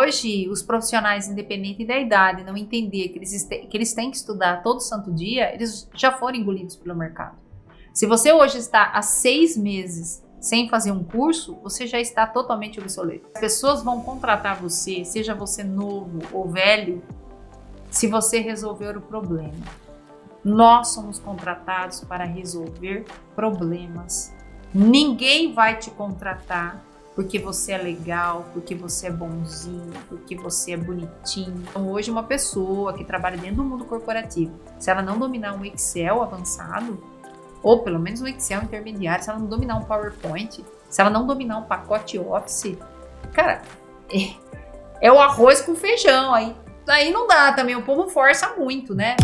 hoje os profissionais, independente da idade, não entender que eles têm que estudar todo santo dia, eles já foram engolidos pelo mercado. Se você hoje está há 6 meses sem fazer um curso, você já está totalmente obsoleto. As pessoas vão contratar você, seja você novo ou velho, se você resolver o problema. Nós somos contratados para resolver problemas. Ninguém vai te contratar porque você é legal, porque você é bonzinho, porque você é bonitinho. Então, hoje uma pessoa que trabalha dentro do mundo corporativo, se ela não dominar um Excel avançado, ou pelo menos um Excel intermediário, se ela não dominar um PowerPoint, se ela não dominar um pacote Office, cara, é o arroz com feijão, aí não dá também, o povo força muito, né?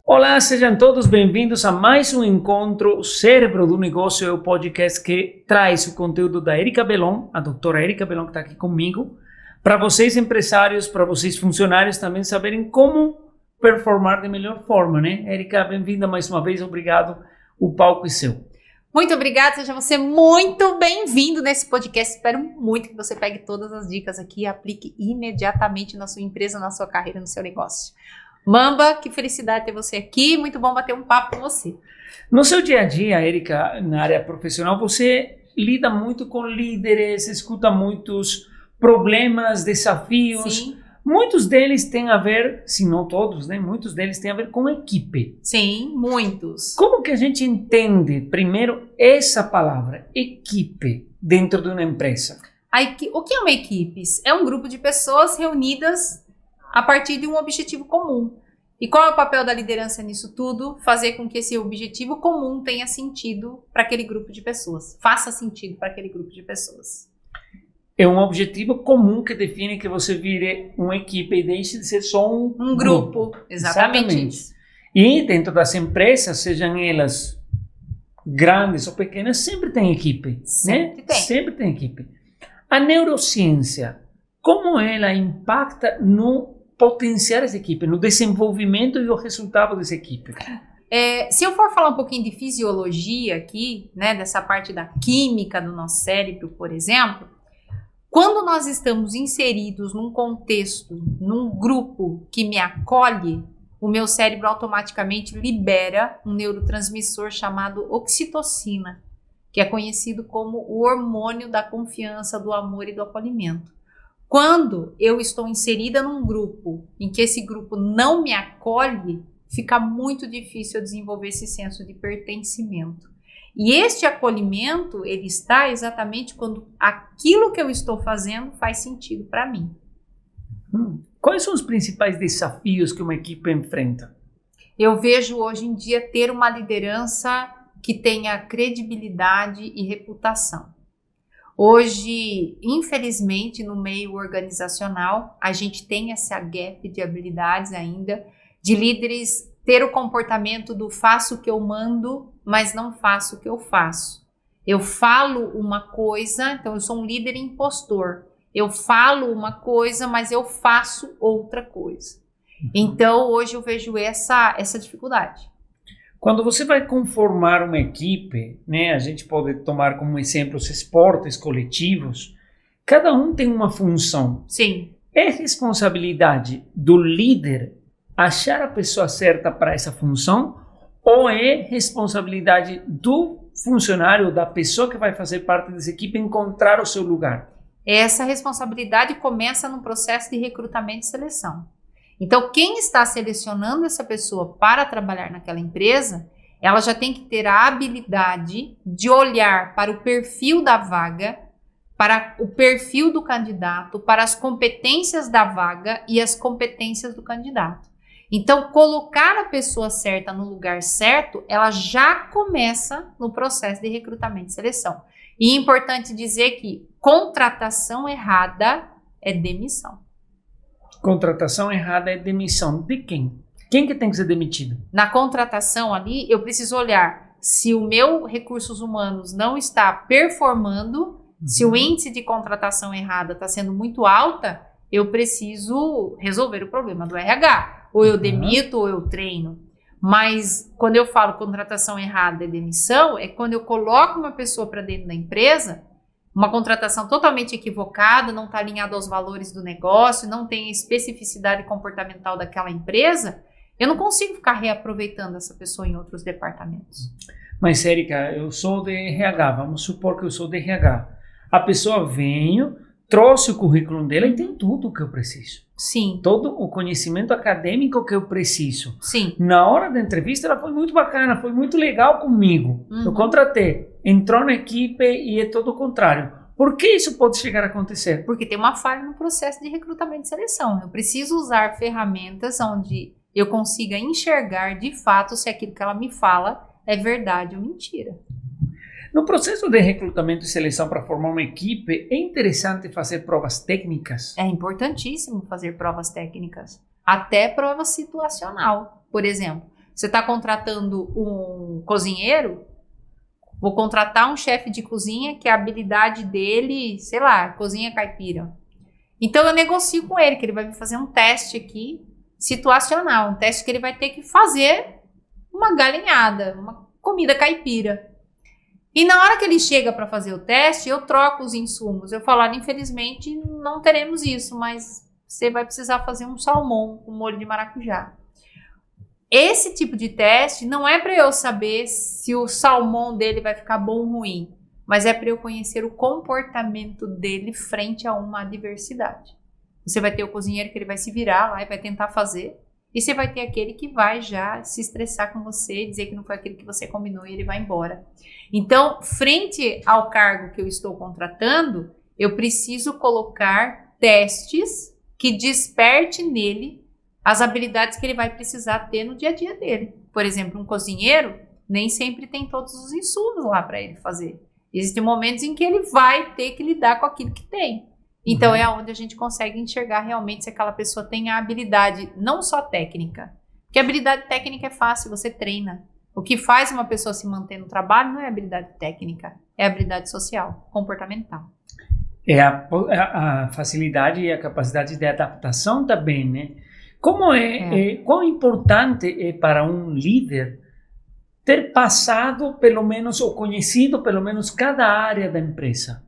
Olá, sejam todos bem-vindos a mais um encontro Cérebro do Negócio, é o podcast que traz o conteúdo da Erika Belon, a doutora Erika Belon que está aqui comigo, para vocês empresários, para vocês funcionários também saberem como performar de melhor forma, né? Erika, bem-vinda mais uma vez, obrigado, o palco é seu. Muito obrigada, seja você muito bem-vindo nesse podcast. Espero muito que você pegue todas as dicas aqui e aplique imediatamente na sua empresa, na sua carreira, no seu negócio. Mamba, que felicidade ter você aqui, muito bom bater um papo com você. No seu dia a dia, Erika, na área profissional, você lida muito com líderes, escuta muitos problemas, desafios. Sim. Muitos deles têm a ver, se não todos, né? Muitos deles têm a ver com equipe. Sim, muitos. Como que a gente entende, primeiro, essa palavra, equipe, dentro de uma empresa? O que é uma equipe? É um grupo de pessoas reunidas a partir de um objetivo comum. E qual é o papel da liderança nisso tudo? Fazer com que esse objetivo comum tenha sentido para aquele grupo de pessoas. Faça sentido para aquele grupo de pessoas. É um objetivo comum que define que você vire uma equipe e deixe de ser só um grupo. Exatamente isso. E dentro das empresas, sejam elas grandes ou pequenas, sempre tem equipe. Sempre tem. Sempre tem equipe. A neurociência, como ela impacta no potenciar essa equipe, no desenvolvimento e o resultado dessa equipe? Se eu for falar um pouquinho de fisiologia aqui, né, dessa parte da química do nosso cérebro, por exemplo, quando nós estamos inseridos num contexto, num grupo que me acolhe, o meu cérebro automaticamente libera um neurotransmissor chamado oxitocina, que é conhecido como o hormônio da confiança, do amor e do acolhimento. Quando eu estou inserida num grupo em que esse grupo não me acolhe, fica muito difícil eu desenvolver esse senso de pertencimento. E este acolhimento, ele está exatamente quando aquilo que eu estou fazendo faz sentido para mim. Quais são os principais desafios que uma equipe enfrenta? Eu vejo hoje em dia ter uma liderança que tenha credibilidade e reputação. Hoje, infelizmente, no meio organizacional, a gente tem essa gap de habilidades ainda, de líderes ter o comportamento do faço o que eu mando, mas não faço o que eu faço. Eu falo uma coisa, então eu sou um líder impostor. Eu falo uma coisa, mas eu faço outra coisa. Então, hoje eu vejo essa dificuldade. Quando você vai conformar uma equipe, né, a gente pode tomar como exemplo os esportes coletivos, cada um tem uma função. Sim. É responsabilidade do líder achar a pessoa certa para essa função ou é responsabilidade do funcionário, da pessoa que vai fazer parte dessa equipe, encontrar o seu lugar? Essa responsabilidade começa no processo de recrutamento e seleção. Então, quem está selecionando essa pessoa para trabalhar naquela empresa, ela já tem que ter a habilidade de olhar para o perfil da vaga, para o perfil do candidato, para as competências da vaga e as competências do candidato. Então, colocar a pessoa certa no lugar certo, ela já começa no processo de recrutamento e seleção. E é importante dizer que contratação errada é demissão. Contratação errada é demissão de quem? Quem que tem que ser demitido? Na contratação ali, eu preciso olhar se o meu recursos humanos não está performando Se o índice de contratação errada está sendo muito alta, eu preciso resolver o problema do RH. Ou eu demito ou eu treino. Mas quando eu falo contratação errada e demissão, é quando eu coloco uma pessoa para dentro da empresa, uma contratação totalmente equivocada, não está alinhada aos valores do negócio, não tem a especificidade comportamental daquela empresa, eu não consigo ficar reaproveitando essa pessoa em outros departamentos. Mas, Érica, eu sou de RH, vamos supor que eu sou de RH. A pessoa veio, trouxe o currículo dela e tem tudo o que eu preciso. Sim. Todo o conhecimento acadêmico que eu preciso. Sim. Na hora da entrevista, ela foi muito bacana, foi muito legal comigo. Eu contratei, entrou na equipe e é todo o contrário. Por que isso pode chegar a acontecer? Porque tem uma falha no processo de recrutamento e seleção. Eu preciso usar ferramentas onde eu consiga enxergar de fato se aquilo que ela me fala é verdade ou mentira. No processo de recrutamento e seleção para formar uma equipe, é interessante fazer provas técnicas? É importantíssimo fazer provas técnicas, até prova situacional. Por exemplo, você está contratando um cozinheiro, vou contratar um chefe de cozinha que a habilidade dele, sei lá, cozinha caipira. Então eu negocio com ele, que ele vai fazer um teste aqui, situacional, um teste que ele vai ter que fazer uma galinhada, uma comida caipira. E na hora que ele chega para fazer o teste, eu troco os insumos. Eu falo, infelizmente não teremos isso, mas você vai precisar fazer um salmão com molho de maracujá. Esse tipo de teste não é para eu saber se o salmão dele vai ficar bom ou ruim, mas é para eu conhecer o comportamento dele frente a uma adversidade. Você vai ter o cozinheiro que ele vai se virar lá e vai tentar fazer, e você vai ter aquele que vai já se estressar com você, dizer que não foi aquilo que você combinou e ele vai embora. Então, frente ao cargo que eu estou contratando, eu preciso colocar testes que desperte nele as habilidades que ele vai precisar ter no dia a dia dele. Por exemplo, um cozinheiro nem sempre tem todos os insumos lá para ele fazer. Existem momentos em que ele vai ter que lidar com aquilo que tem. Então é onde a gente consegue enxergar realmente se aquela pessoa tem a habilidade, não só técnica. Porque a habilidade técnica é fácil, você treina. O que faz uma pessoa se manter no trabalho não é habilidade técnica, é habilidade social, comportamental. É a facilidade e a capacidade de adaptação também, né? Quão importante é para um líder ter passado pelo menos, ou conhecido pelo menos cada área da empresa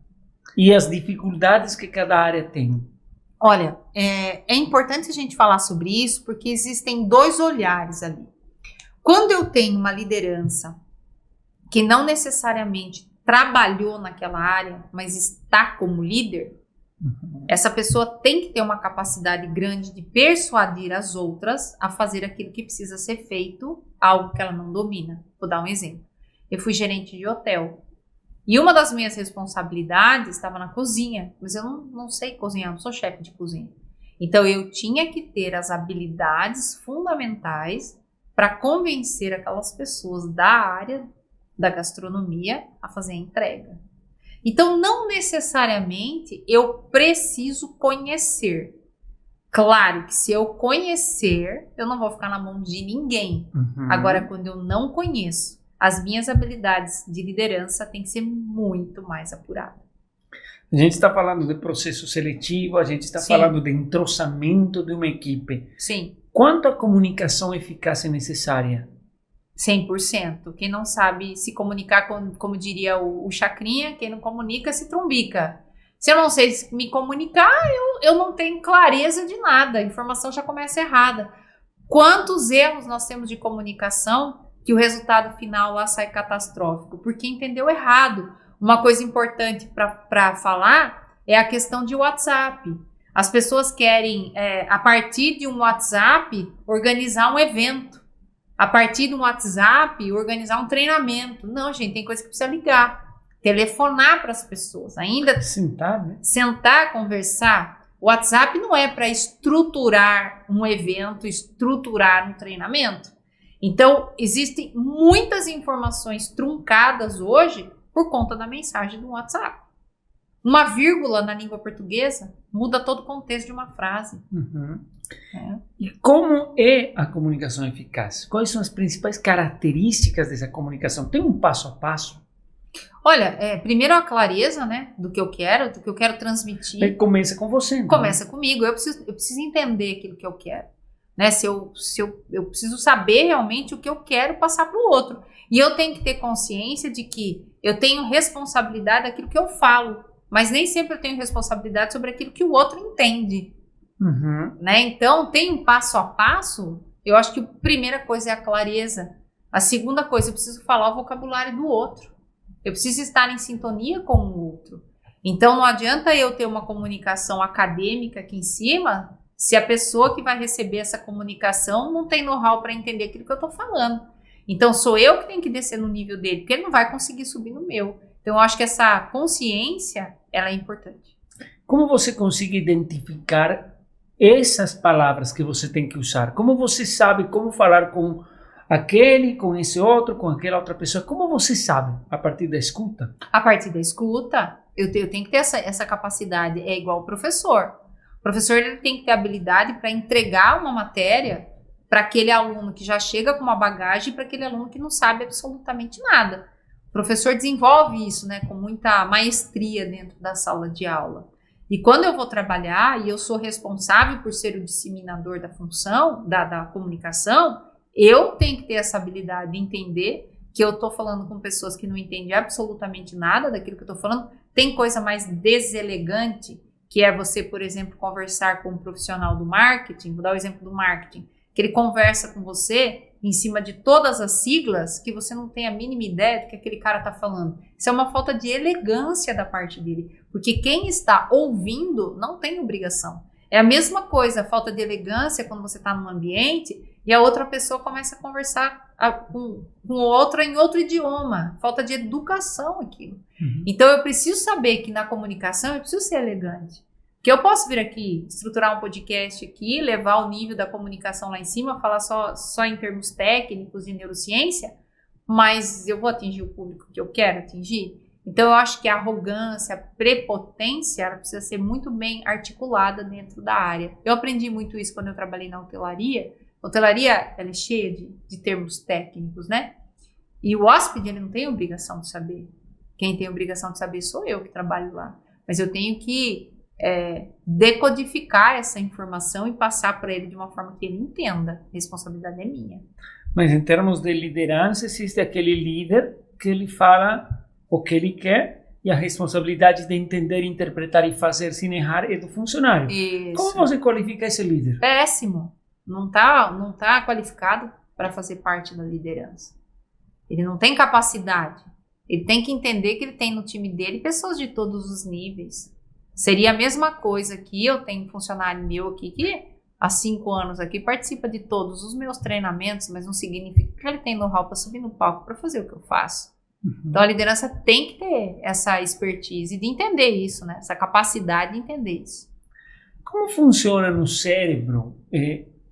e as dificuldades que cada área tem? Olha, é importante a gente falar sobre isso porque existem dois olhares ali. Quando eu tenho uma liderança que não necessariamente trabalhou naquela área, mas está como líder, essa pessoa tem que ter uma capacidade grande de persuadir as outras a fazer aquilo que precisa ser feito, algo que ela não domina. Vou dar um exemplo. Eu fui gerente de hotel e uma das minhas responsabilidades estava na cozinha, mas eu não sei cozinhar, não sou chefe de cozinha. Então eu tinha que ter as habilidades fundamentais para convencer aquelas pessoas da área da gastronomia a fazer a entrega. Então, não necessariamente eu preciso conhecer. Claro que se eu conhecer, eu não vou ficar na mão de ninguém. Agora, quando eu não conheço, as minhas habilidades de liderança têm que ser muito mais apuradas. A gente está falando de processo seletivo, a gente está falando de entrosamento de uma equipe. Sim. Quanto a comunicação eficaz é necessária? 100%. Quem não sabe se comunicar, como diria o Chacrinha, quem não comunica se trumbica. Se eu não sei me comunicar, eu não tenho clareza de nada. A informação já começa errada. Quantos erros nós temos de comunicação que o resultado final lá sai catastrófico? Porque entendeu errado. Uma coisa importante para falar é a questão de WhatsApp. As pessoas querem, a partir de um WhatsApp, organizar um evento. A partir do WhatsApp, organizar um treinamento. Não, gente, tem coisa que precisa ligar. Telefonar para as pessoas. Ainda sentar, né? Sentar, conversar. O WhatsApp não é para estruturar um evento, estruturar um treinamento. Então, existem muitas informações truncadas hoje por conta da mensagem do WhatsApp. Uma vírgula na língua portuguesa muda todo o contexto de uma frase. E como é a comunicação eficaz? Quais são as principais características dessa comunicação? Tem um passo a passo? Olha, primeiro a clareza, né, do que eu quero transmitir. Aí começa com você. Então. Começa comigo, eu preciso entender aquilo que eu quero. Né? Eu preciso saber realmente o que eu quero passar para o outro. E eu tenho que ter consciência de que eu tenho responsabilidade daquilo que eu falo, mas nem sempre eu tenho responsabilidade sobre aquilo que o outro entende. Né? Então, tem um passo a passo. Eu acho que a primeira coisa é a clareza. A segunda coisa, eu preciso falar o vocabulário do outro. Eu preciso estar em sintonia com o outro. Então, não adianta eu ter uma comunicação acadêmica aqui em cima se a pessoa que vai receber essa comunicação não tem know-how para entender aquilo que eu estou falando. Então, sou eu que tenho que descer no nível dele, porque ele não vai conseguir subir no meu. Então, eu acho que essa consciência, ela é importante. Como você consegue identificar essas palavras que você tem que usar? Como você sabe como falar com aquele, com esse outro, com aquela outra pessoa? Como você sabe? A partir da escuta? A partir da escuta, eu tenho que ter essa capacidade. É igual o professor. O professor ele tem que ter habilidade para entregar uma matéria para aquele aluno que já chega com uma bagagem e para aquele aluno que não sabe absolutamente nada. O professor desenvolve isso, né, com muita maestria dentro da sala de aula. E quando eu vou trabalhar e eu sou responsável por ser o disseminador da função, da comunicação, eu tenho que ter essa habilidade de entender que eu estou falando com pessoas que não entendem absolutamente nada daquilo que eu estou falando. Tem coisa mais deselegante, que é você, por exemplo, conversar com um profissional do marketing, vou dar o exemplo do marketing, que ele conversa com você em cima de todas as siglas que você não tem a mínima ideia do que aquele cara está falando. Isso é uma falta de elegância da parte dele, porque quem está ouvindo não tem obrigação. É a mesma coisa, a falta de elegância quando você está num ambiente e a outra pessoa começa a conversar com outra em outro idioma. Falta de educação aquilo. Então eu preciso saber que na comunicação eu preciso ser elegante. Que eu posso vir aqui, estruturar um podcast aqui, levar o nível da comunicação lá em cima, falar só em termos técnicos de neurociência, mas eu vou atingir o público que eu quero atingir? Então eu acho que a arrogância, a prepotência, ela precisa ser muito bem articulada dentro da área. Eu aprendi muito isso quando eu trabalhei na hotelaria. A hotelaria, ela é cheia de termos técnicos, né? E o hóspede, ele não tem obrigação de saber. Quem tem obrigação de saber sou eu que trabalho lá. Mas eu tenho que decodificar essa informação e passar para ele de uma forma que ele entenda. A responsabilidade é minha. Mas em termos de liderança, existe aquele líder que ele fala o que ele quer e a responsabilidade de entender, interpretar e fazer sem errar é do funcionário. Isso. Como você qualifica esse líder? Péssimo. Não tá qualificado para fazer parte da liderança. Ele não tem capacidade. Ele tem que entender que ele tem no time dele pessoas de todos os níveis. Seria a mesma coisa que eu tenho um funcionário meu aqui que há 5 anos aqui participa de todos os meus treinamentos, mas não significa que ele tem know-how para subir no palco para fazer o que eu faço. Então a liderança tem que ter essa expertise de entender isso, né? Essa capacidade de entender isso. Como funciona no cérebro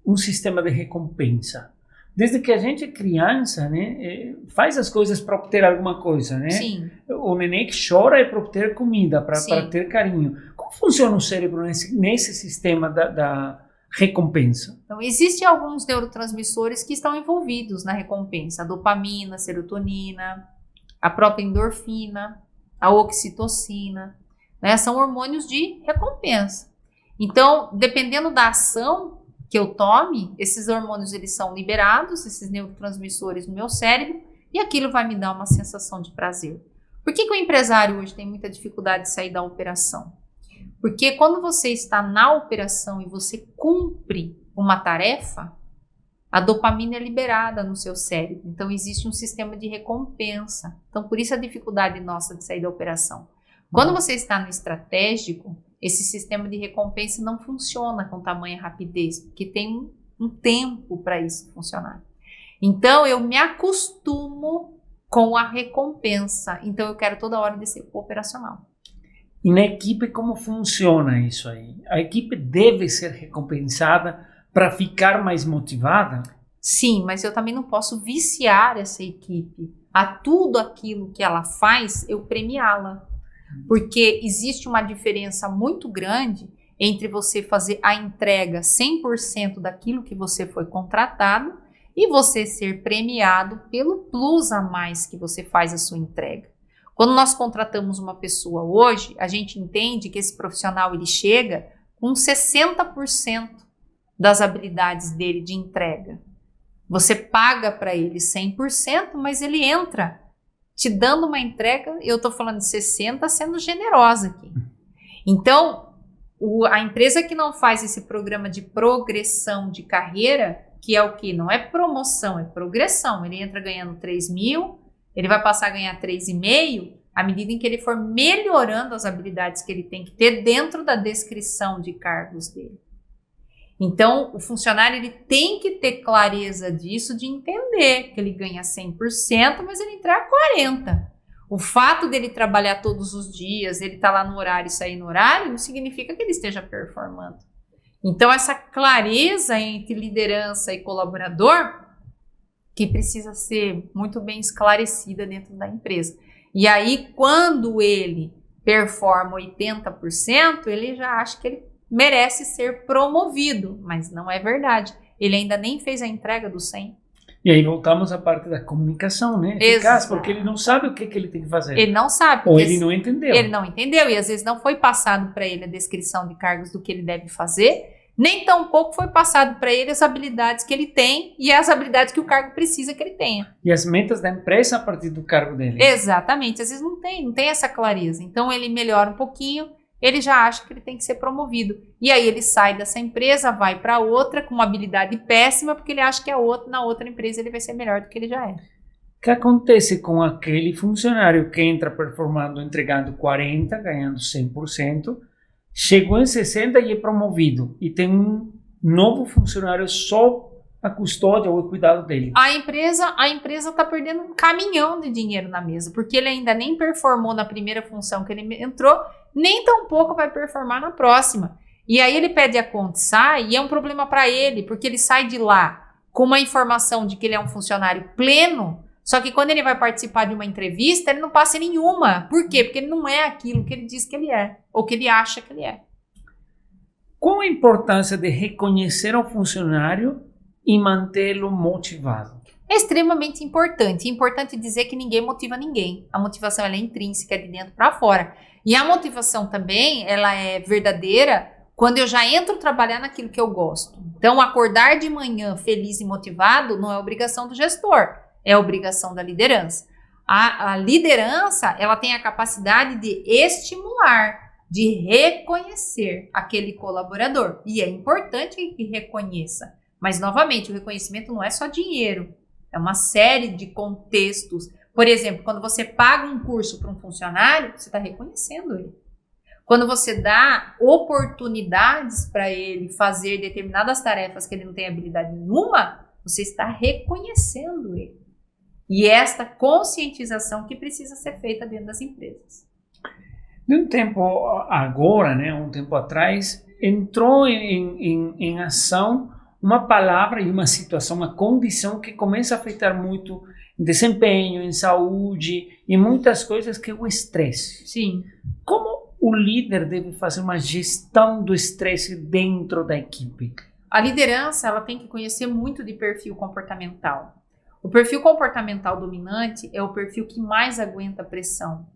um sistema de recompensa? Desde que a gente é criança, né, faz as coisas para obter alguma coisa, né? Sim. O neném que chora é para obter comida, para ter carinho. Como funciona o cérebro nesse sistema da recompensa? Então, existem alguns neurotransmissores que estão envolvidos na recompensa. A dopamina, a serotonina, a própria endorfina, a oxitocina, né? São hormônios de recompensa. Então, dependendo da ação que eu tome, esses hormônios eles são liberados, esses neurotransmissores no meu cérebro, e aquilo vai me dar uma sensação de prazer. Por que o empresário hoje tem muita dificuldade de sair da operação? Porque quando você está na operação e você cumpre uma tarefa, a dopamina é liberada no seu cérebro. Então, existe um sistema de recompensa. Então, por isso a dificuldade nossa de sair da operação. Quando você está no estratégico, esse sistema de recompensa não funciona com tamanha rapidez, porque tem um tempo para isso funcionar. Então, eu me acostumo com a recompensa. Então, eu quero toda hora descer para o operacional. E na equipe, como funciona isso aí? A equipe deve ser recompensada para ficar mais motivada? Sim, mas eu também não posso viciar essa equipe a tudo aquilo que ela faz, eu premiá-la. Porque existe uma diferença muito grande entre você fazer a entrega 100% daquilo que você foi contratado e você ser premiado pelo plus a mais que você faz a sua entrega. Quando nós contratamos uma pessoa hoje, a gente entende que esse profissional ele chega com 60% das habilidades dele de entrega. Você paga para ele 100%, mas ele entra te dando uma entrega, eu estou falando de 60%, sendo generosa aqui. Então, a empresa que não faz esse programa de progressão de carreira, que é o que? Não é promoção, é progressão. Ele entra ganhando 3 mil, ele vai passar a ganhar 3,5 à medida em que ele for melhorando as habilidades que ele tem que ter dentro da descrição de cargos dele. Então, o funcionário ele tem que ter clareza disso, de entender que ele ganha 100%, mas ele entrega 40%. O fato dele trabalhar todos os dias, ele estar lá no horário e sair no horário, não significa que ele esteja performando. Então, essa clareza entre liderança e colaborador, que precisa ser muito bem esclarecida dentro da empresa. E aí, quando ele performa 80%, ele já acha que ele merece ser promovido, mas não é verdade. Ele ainda nem fez a entrega do 100. E aí voltamos à parte da comunicação, né? Eficaz, porque ele não sabe o que ele tem que fazer. Ele não sabe. Ou ele não entendeu. Ele não entendeu e às vezes não foi passado para ele a descrição de cargos do que ele deve fazer, nem tampouco foi passado para ele as habilidades que ele tem e as habilidades que o cargo precisa que ele tenha. E as metas da empresa a partir do cargo dele. Exatamente. Às vezes não tem essa clareza. Então ele melhora um pouquinho, ele já acha que ele tem que ser promovido. E aí ele sai dessa empresa, vai para outra com uma habilidade péssima, porque ele acha que na outra empresa ele vai ser melhor do que ele já é. O que acontece com aquele funcionário que entra performando, entregando 40%, ganhando 100%, chegou em 60% e é promovido, e tem um novo funcionário só a custódia ou o cuidado dele? A empresa está perdendo um caminhão de dinheiro na mesa, porque ele ainda nem performou na primeira função que ele entrou, nem tampouco vai performar na próxima. E aí ele pede a conta e sai, e é um problema para ele, porque ele sai de lá com uma informação de que ele é um funcionário pleno, só que quando ele vai participar de uma entrevista, ele não passa em nenhuma. Por quê? Porque ele não é aquilo que ele diz que ele é, ou que ele acha que ele é. Qual a importância de reconhecer o funcionário e mantê-lo motivado? É extremamente importante. É importante dizer que ninguém motiva ninguém. A motivação ela é intrínseca, de dentro para fora. E a motivação também, ela é verdadeira quando eu já entro trabalhar naquilo que eu gosto. Então, acordar de manhã feliz e motivado não é obrigação do gestor, é obrigação da liderança. A liderança, ela tem a capacidade de estimular, de reconhecer aquele colaborador. E é importante que reconheça. Mas, novamente, o reconhecimento não é só dinheiro. É uma série de contextos. Por exemplo, quando você paga um curso para um funcionário, você está reconhecendo ele. Quando você dá oportunidades para ele fazer determinadas tarefas que ele não tem habilidade nenhuma, você está reconhecendo ele. E esta conscientização que precisa ser feita dentro das empresas. De um tempo agora, né, um tempo atrás, entrou em ação uma palavra e uma situação, uma condição que começa a afetar muito em desempenho, em saúde e muitas coisas, que é o estresse. Sim. Como o líder deve fazer uma gestão do estresse dentro da equipe? A liderança ela tem que conhecer muito de perfil comportamental. O perfil comportamental dominante é o perfil que mais aguenta pressão.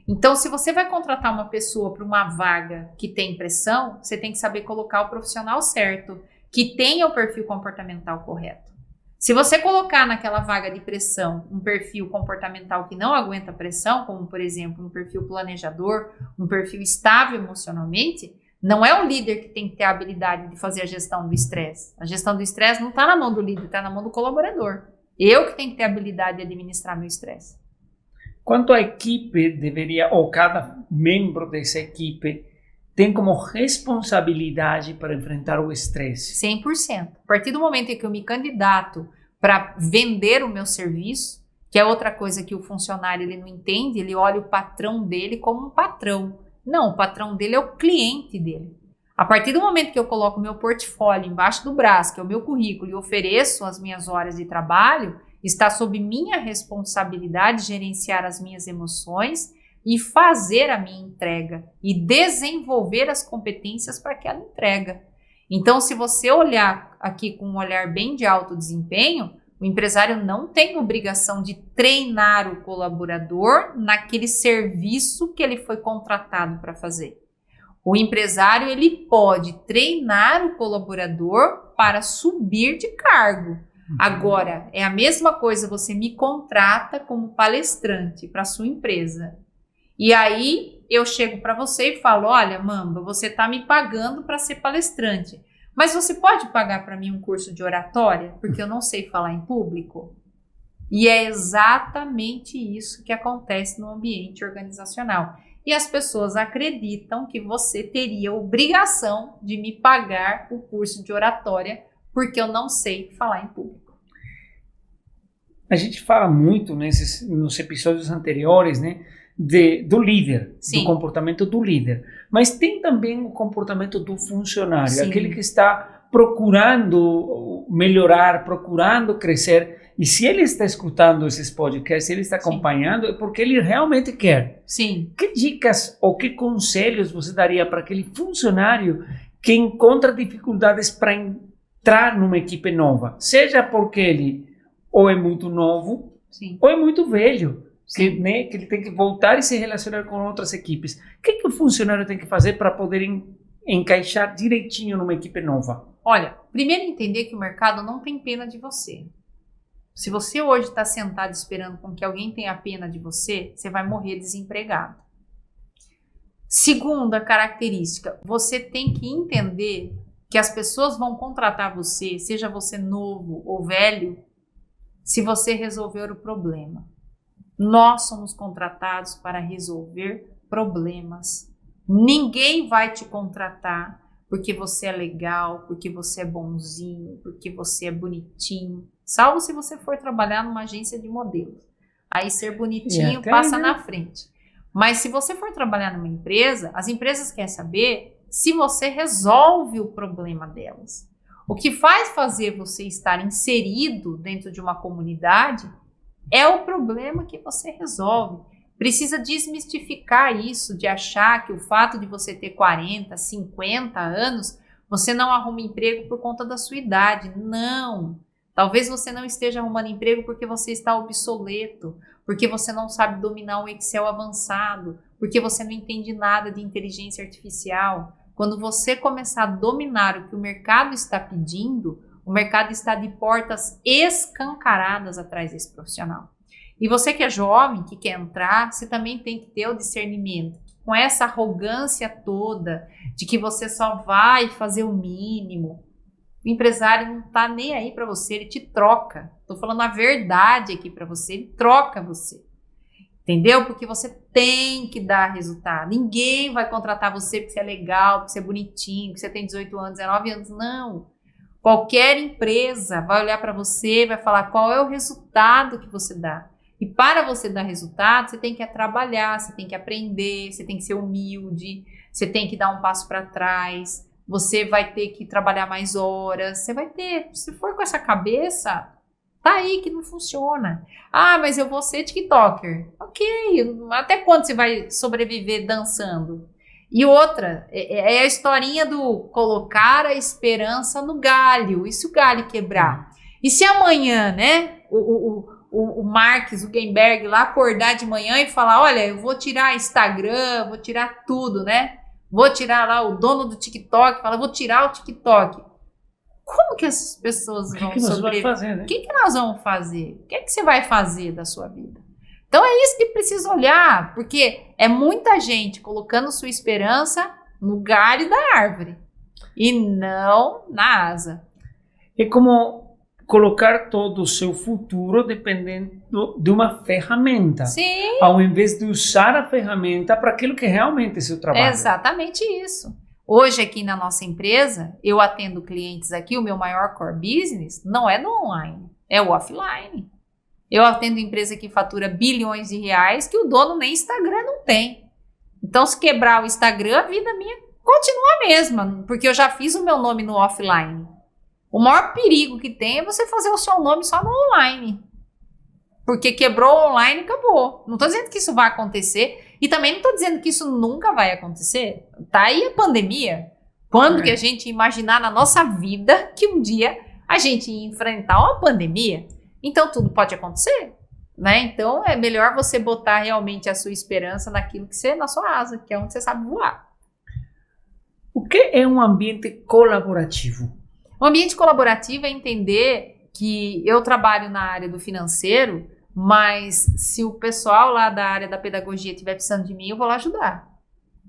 Então, se você vai contratar uma pessoa para uma vaga que tem pressão, você tem que saber colocar o profissional certo, que tenha o perfil comportamental correto. Se você colocar naquela vaga de pressão um perfil comportamental que não aguenta pressão, como, por exemplo, um perfil planejador, um perfil estável emocionalmente, não é o líder que tem que ter a habilidade de fazer a gestão do estresse. A gestão do estresse não está na mão do líder, está na mão do colaborador. Eu que tenho que ter a habilidade de administrar meu estresse. Quanto a equipe deveria, ou cada membro dessa equipe, tem como responsabilidade para enfrentar o estresse? 100%. A partir do momento em que eu me candidato para vender o meu serviço, que é outra coisa que o funcionário ele não entende, ele olha o patrão dele como um patrão. Não, o patrão dele é o cliente dele. A partir do momento que eu coloco o meu portfólio embaixo do braço, que é o meu currículo, e ofereço as minhas horas de trabalho, está sob minha responsabilidade gerenciar as minhas emoções e fazer a minha entrega e desenvolver as competências para aquela entrega. Então, se você olhar aqui com um olhar bem de alto desempenho, O empresário não tem obrigação de treinar o colaborador naquele serviço que ele foi contratado para fazer. O empresário, ele pode treinar o colaborador para subir de cargo. Agora, é a mesma coisa, você me contrata como palestrante para sua empresa. E aí, eu chego para você e falo, olha, Mamba, você está me pagando para ser palestrante, mas você pode pagar para mim um curso de oratória? Porque eu não sei falar em público. E é exatamente isso que acontece no ambiente organizacional. E as pessoas acreditam que você teria obrigação de me pagar o curso de oratória porque eu não sei falar em público. A gente fala muito nos episódios anteriores, né, do líder, Sim. do comportamento do líder. Mas tem também o comportamento do funcionário, Sim. aquele que está procurando melhorar, procurando crescer. E se ele está escutando esses podcasts, se ele está acompanhando, é porque ele realmente quer. Sim. Que dicas ou que conselhos você daria para aquele funcionário que encontra dificuldades para entrar numa equipe nova? Seja porque ele ou é muito novo, Sim. ou é muito velho, que ele tem que voltar e se relacionar com outras equipes. O que o funcionário tem que fazer para poder encaixar direitinho numa equipe nova? Olha, primeiro entender que o mercado não tem pena de você. Se você hoje está sentado esperando com que alguém tenha pena de você, você vai morrer desempregado. Segunda característica, você tem que entender que as pessoas vão contratar você, seja você novo ou velho, se você resolver o problema. Nós somos contratados para resolver problemas. Ninguém vai te contratar porque você é legal, porque você é bonzinho, porque você é bonitinho. Salvo se você for trabalhar numa agência de modelos. Aí ser bonitinho passa na frente. Mas se você for trabalhar numa empresa, as empresas querem saber se você resolve o problema delas. O que faz fazer você estar inserido dentro de uma comunidade é o problema que você resolve. Precisa desmistificar isso, de achar que o fato de você ter 40, 50 anos, você não arruma emprego por conta da sua idade. Não. Talvez você não esteja arrumando emprego porque você está obsoleto, porque você não sabe dominar um Excel avançado, porque você não entende nada de inteligência artificial. Quando você começar a dominar o que o mercado está pedindo, o mercado está de portas escancaradas atrás desse profissional. E você que é jovem, que quer entrar, você também tem que ter o discernimento. Com essa arrogância toda de que você só vai fazer o mínimo, o empresário não está nem aí para você, ele te troca. Estou falando a verdade aqui para você, ele troca você. Entendeu? Porque você tem que dar resultado. Ninguém vai contratar você porque você é legal, porque você é bonitinho, porque você tem 18 anos, 19 anos. Não. Qualquer empresa vai olhar para você e vai falar qual é o resultado que você dá. E para você dar resultado, você tem que trabalhar, você tem que aprender, você tem que ser humilde, você tem que dar um passo para trás, você vai ter que trabalhar mais horas, você vai ter, se for com essa cabeça, tá aí que não funciona. Ah, mas eu vou ser TikToker. Ok, até quando você vai sobreviver dançando? E outra, é a historinha do colocar a esperança no galho, e se o galho quebrar? E se amanhã, né, o Mark Zuckerberg lá acordar de manhã e falar, olha, eu vou tirar Instagram, vou tirar tudo, né? Vou tirar lá o dono do TikTok, fala, vou tirar o TikTok. Como que essas pessoas vão sobreviver? O que nós vamos fazer? O que você vai fazer da sua vida? Então é isso que precisa olhar, porque é muita gente colocando sua esperança no galho da árvore e não na asa. É como colocar todo o seu futuro dependendo de uma ferramenta. Sim. Ao invés de usar a ferramenta para aquilo que realmente é seu trabalho. É exatamente isso. Hoje aqui na nossa empresa, eu atendo clientes aqui, o meu maior core business não é no online, é o offline. Eu atendo empresa que fatura bilhões de reais que o dono nem Instagram não tem. Então, se quebrar o Instagram, a vida minha continua a mesma, porque eu já fiz o meu nome no offline. O maior perigo que tem é você fazer o seu nome só no online. Porque quebrou o online e acabou. Não estou dizendo que isso vai acontecer e também não estou dizendo que isso nunca vai acontecer. Tá aí a pandemia. Quando que a gente imaginar na nossa vida que um dia a gente ia enfrentar uma pandemia? Então tudo pode acontecer, né? Então é melhor você botar realmente a sua esperança naquilo que você, na sua asa, que é onde você sabe voar. O que é um ambiente colaborativo? O ambiente colaborativo é entender que eu trabalho na área do financeiro, mas se o pessoal lá da área da pedagogia estiver precisando de mim, eu vou lá ajudar.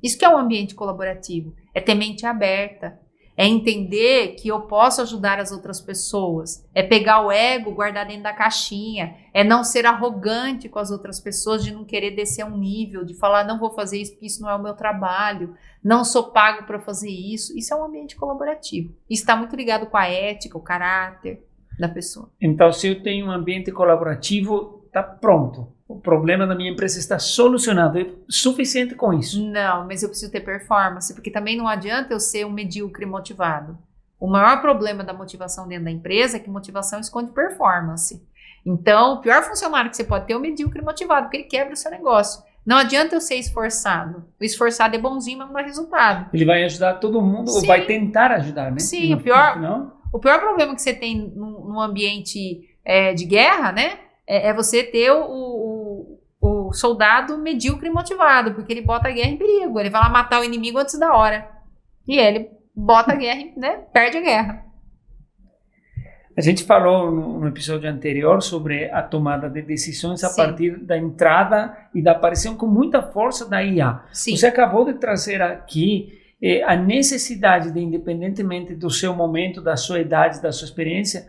Isso que é um ambiente colaborativo, é ter mente aberta, é entender que eu posso ajudar as outras pessoas, é pegar o ego, guardar dentro da caixinha, é não ser arrogante com as outras pessoas, de não querer descer um nível, de falar não vou fazer isso porque isso não é o meu trabalho, não sou pago para fazer isso. Isso é um ambiente colaborativo. Isso está muito ligado com a ética, o caráter da pessoa. Então, se eu tenho um ambiente colaborativo, está pronto. O problema da minha empresa está solucionado. É suficiente com isso. Não, mas eu preciso ter performance, porque também não adianta eu ser um medíocre motivado. O maior problema da motivação dentro da empresa é que motivação esconde performance. Então, o pior funcionário que você pode ter é o medíocre motivado, porque ele quebra o seu negócio. Não adianta eu ser esforçado. O esforçado é bonzinho, mas não dá resultado. Ele vai ajudar todo mundo, Sim. ou vai tentar ajudar, né? Sim, o pior problema que você tem num ambiente de guerra, né? É você ter o soldado medíocre motivado, porque ele bota a guerra em perigo. Ele vai lá matar o inimigo antes da hora. E ele bota a guerra, né? Perde a guerra. A gente falou no episódio anterior sobre a tomada de decisões a Sim. partir da entrada e da aparição com muita força da IA. Sim. Você acabou de trazer aqui a necessidade de, independentemente do seu momento, da sua idade, da sua experiência,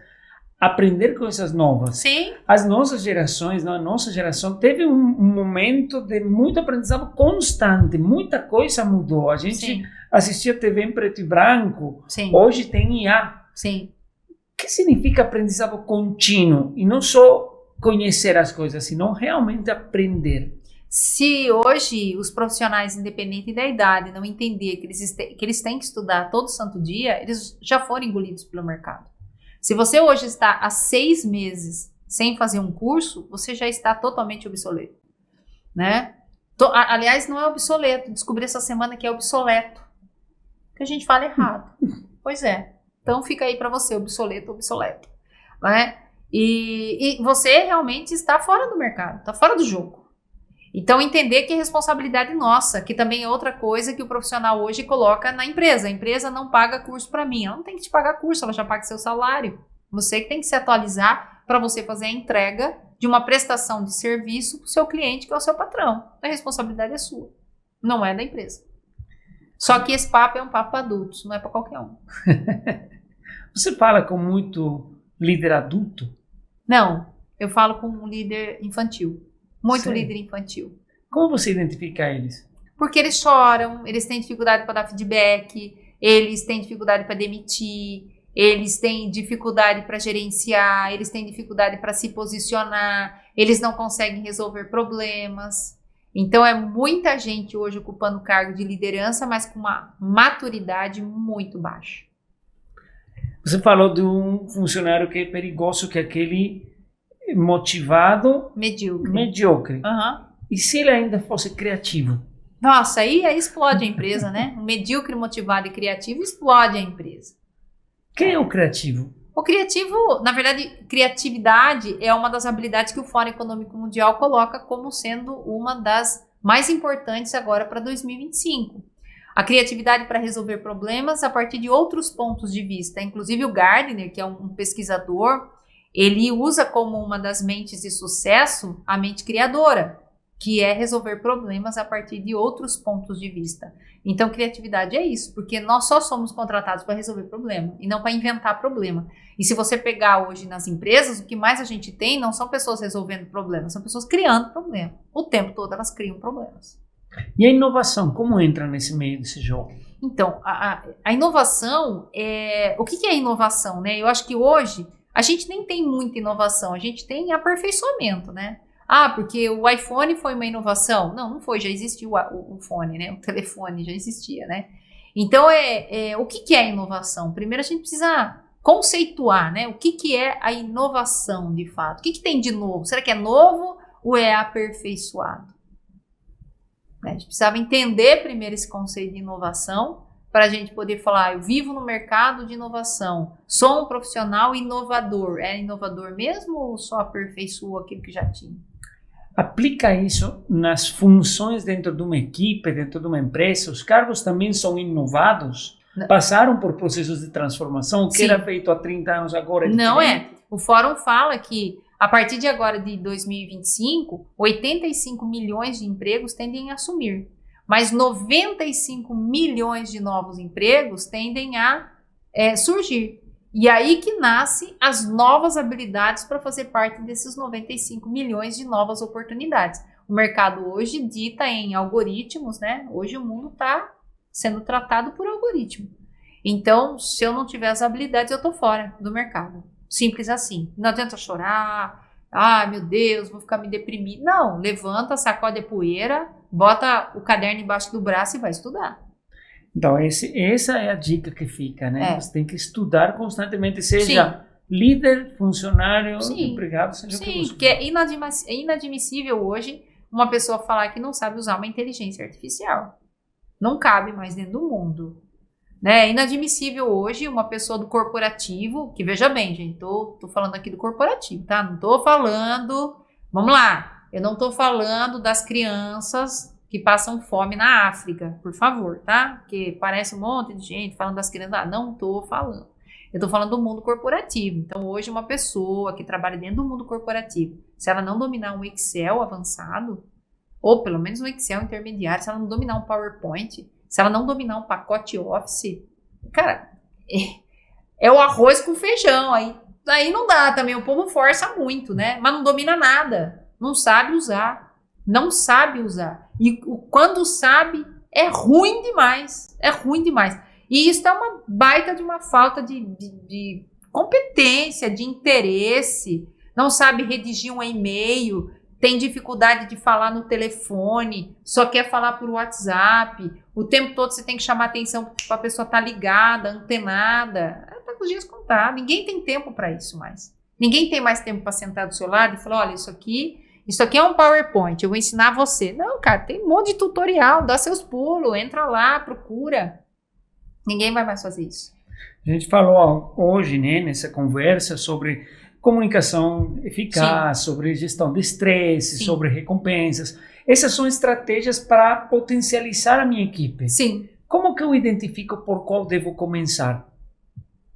aprender coisas novas. Sim. As nossas gerações, a nossa geração teve um momento de muito aprendizado constante, muita coisa mudou. A gente Sim. assistia TV em preto e branco, Sim. hoje tem IA. Sim. O que significa aprendizado contínuo? E não só conhecer as coisas, senão realmente aprender. Se hoje os profissionais, independente da idade, não entender que eles têm que estudar todo santo dia, eles já foram engolidos pelo mercado. Se você hoje está há 6 meses sem fazer um curso, você já está totalmente obsoleto, né? Aliás, não é obsoleto. Descobri essa semana que é obsoleto. Que a gente fala errado. Pois é. Então fica aí para você, obsoleto, né? E você realmente está fora do mercado, está fora do jogo. Então entender que é responsabilidade nossa, que também é outra coisa que o profissional hoje coloca na empresa. A empresa não paga curso para mim, ela não tem que te pagar curso, ela já paga seu salário. Você que tem que se atualizar para você fazer a entrega de uma prestação de serviço para o seu cliente, que é o seu patrão. A responsabilidade é sua, não é da empresa. Só que esse papo é um papo para adultos, não é para qualquer um. Você fala com muito líder adulto? Não, eu falo com um líder infantil. Muito Sério? líder infantil. Como você identifica eles? Porque eles choram, eles têm dificuldade para dar feedback, eles têm dificuldade para demitir, eles têm dificuldade para gerenciar, eles têm dificuldade para se posicionar, eles não conseguem resolver problemas. Então é muita gente hoje ocupando o cargo de liderança, mas com uma maturidade muito baixa. Você falou de um funcionário que é perigoso, que é aquele motivado, mediocre. Uhum. E se ele ainda fosse criativo? Nossa, aí explode a empresa, né? Um medíocre, motivado e criativo explode a empresa. Quem é o criativo? O criativo, na verdade, criatividade é uma das habilidades que o Fórum Econômico Mundial coloca como sendo uma das mais importantes agora para 2025. A criatividade para resolver problemas a partir de outros pontos de vista. Inclusive o Gardner, que é um pesquisador, ele usa como uma das mentes de sucesso a mente criadora, que é resolver problemas a partir de outros pontos de vista. Então, criatividade é isso, porque nós só somos contratados para resolver problema e não para inventar problema. E se você pegar hoje nas empresas, o que mais a gente tem não são pessoas resolvendo problemas, são pessoas criando problema. O tempo todo elas criam problemas. E a inovação, como entra nesse meio desse jogo? Então, a inovação, o que é inovação, né? Eu acho que hoje a gente nem tem muita inovação, a gente tem aperfeiçoamento, né? Ah, porque o iPhone foi uma inovação? Não, não foi, já existia o fone, né? O telefone já existia, né? Então, o que é inovação? Primeiro a gente precisa conceituar, né? O que é a inovação, de fato? O que tem de novo? Será que é novo ou é aperfeiçoado? A gente precisava entender primeiro esse conceito de inovação para a gente poder falar, eu vivo no mercado de inovação, sou um profissional inovador. É inovador mesmo ou só aperfeiçoa aquilo que já tinha? Aplica isso nas funções dentro de uma equipe, dentro de uma empresa. Os cargos também são inovados, passaram por processos de transformação, o que era feito há 30 anos agora é diferente. Não é. O fórum fala que a partir de agora, de 2025, 85 milhões de empregos tendem a assumir. Mas 95 milhões de novos empregos tendem a surgir. E aí que nascem as novas habilidades para fazer parte desses 95 milhões de novas oportunidades. O mercado hoje dita em algoritmos, né? Hoje o mundo está sendo tratado por algoritmo. Então, se eu não tiver as habilidades, eu estou fora do mercado. Simples assim. Não adianta chorar. Ah, meu Deus, vou ficar me deprimindo. Não, levanta, sacode a poeira, bota o caderno embaixo do braço e vai estudar. Então, essa é a dica que fica, né? Você tem que estudar constantemente, seja líder, funcionário, empregado, seja o que for. Sim, porque é inadmissível hoje uma pessoa falar que não sabe usar uma inteligência artificial. Não cabe mais dentro do mundo. Né? É inadmissível hoje uma pessoa do corporativo, que veja bem, gente, tô falando aqui do corporativo, tá? Não tô falando, vamos lá, eu não tô falando das crianças que passam fome na África, por favor, tá? Porque parece um monte de gente falando das crianças, não tô falando. Eu tô falando do mundo corporativo. Então, hoje uma pessoa que trabalha dentro do mundo corporativo, se ela não dominar um Excel avançado, ou pelo menos um Excel intermediário, se ela não dominar um PowerPoint, se ela não dominar um pacote Office, cara, é o arroz com feijão. Aí não dá também, o povo força muito, né? Mas não domina nada, não sabe usar. Não sabe usar. E quando sabe, é ruim demais. É ruim demais. E isso é uma baita de uma falta de competência, de interesse. Não sabe redigir um e-mail, tem dificuldade de falar no telefone, só quer falar por WhatsApp. O tempo todo você tem que chamar atenção para a pessoa estar ligada, antenada. Está com os dias contados. Ninguém tem tempo para isso mais. Ninguém tem mais tempo para sentar do seu lado e falar, olha, isso aqui é um PowerPoint, eu vou ensinar você. Não, cara, tem um monte de tutorial, dá seus pulos, entra lá, procura. Ninguém vai mais fazer isso. A gente falou hoje, né, nessa conversa sobre comunicação eficaz, sobre gestão de estresse, sobre recompensas. Essas são estratégias para potencializar a minha equipe. Sim. Como que eu identifico por qual devo começar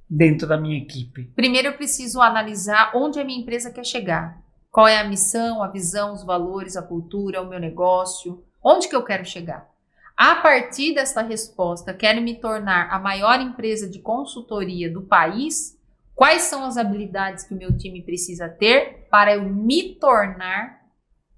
dentro da minha equipe? Primeiro eu preciso analisar onde a minha empresa quer chegar. Qual é a missão, a visão, os valores, a cultura, o meu negócio? Onde que eu quero chegar? A partir dessa resposta, quero me tornar a maior empresa de consultoria do país? Quais são as habilidades que o meu time precisa ter para eu me tornar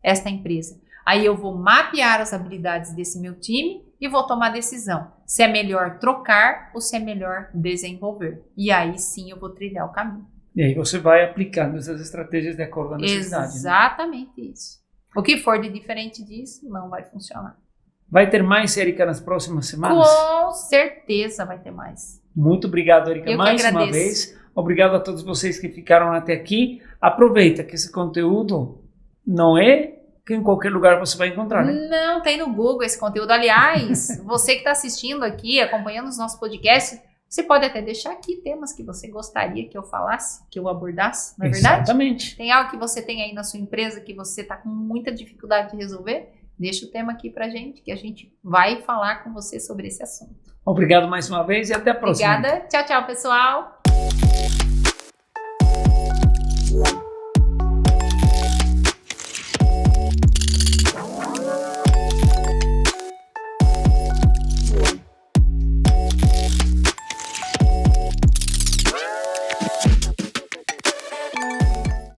esta empresa? Aí eu vou mapear as habilidades desse meu time e vou tomar decisão. Se é melhor trocar ou se é melhor desenvolver. E aí sim eu vou trilhar o caminho. E aí você vai aplicando essas estratégias de acordo com a necessidade. Exatamente, né? Isso. O que for de diferente disso não vai funcionar. Vai ter mais, Érica, nas próximas semanas? Com certeza vai ter mais. Muito obrigado, Érica, mais uma vez. Obrigado a todos vocês que ficaram até aqui. Aproveita que esse conteúdo não é que em qualquer lugar você vai encontrar, né? Não, tem no Google esse conteúdo. Aliás, você que está assistindo aqui, acompanhando os nossos podcasts, você pode até deixar aqui temas que você gostaria que eu falasse, que eu abordasse, não é verdade? Exatamente. Tem algo que você tem aí na sua empresa que você está com muita dificuldade de resolver? Deixa o tema aqui pra gente, que a gente vai falar com você sobre esse assunto. Obrigado mais uma vez e até a próxima. Obrigada. Tchau, tchau, pessoal.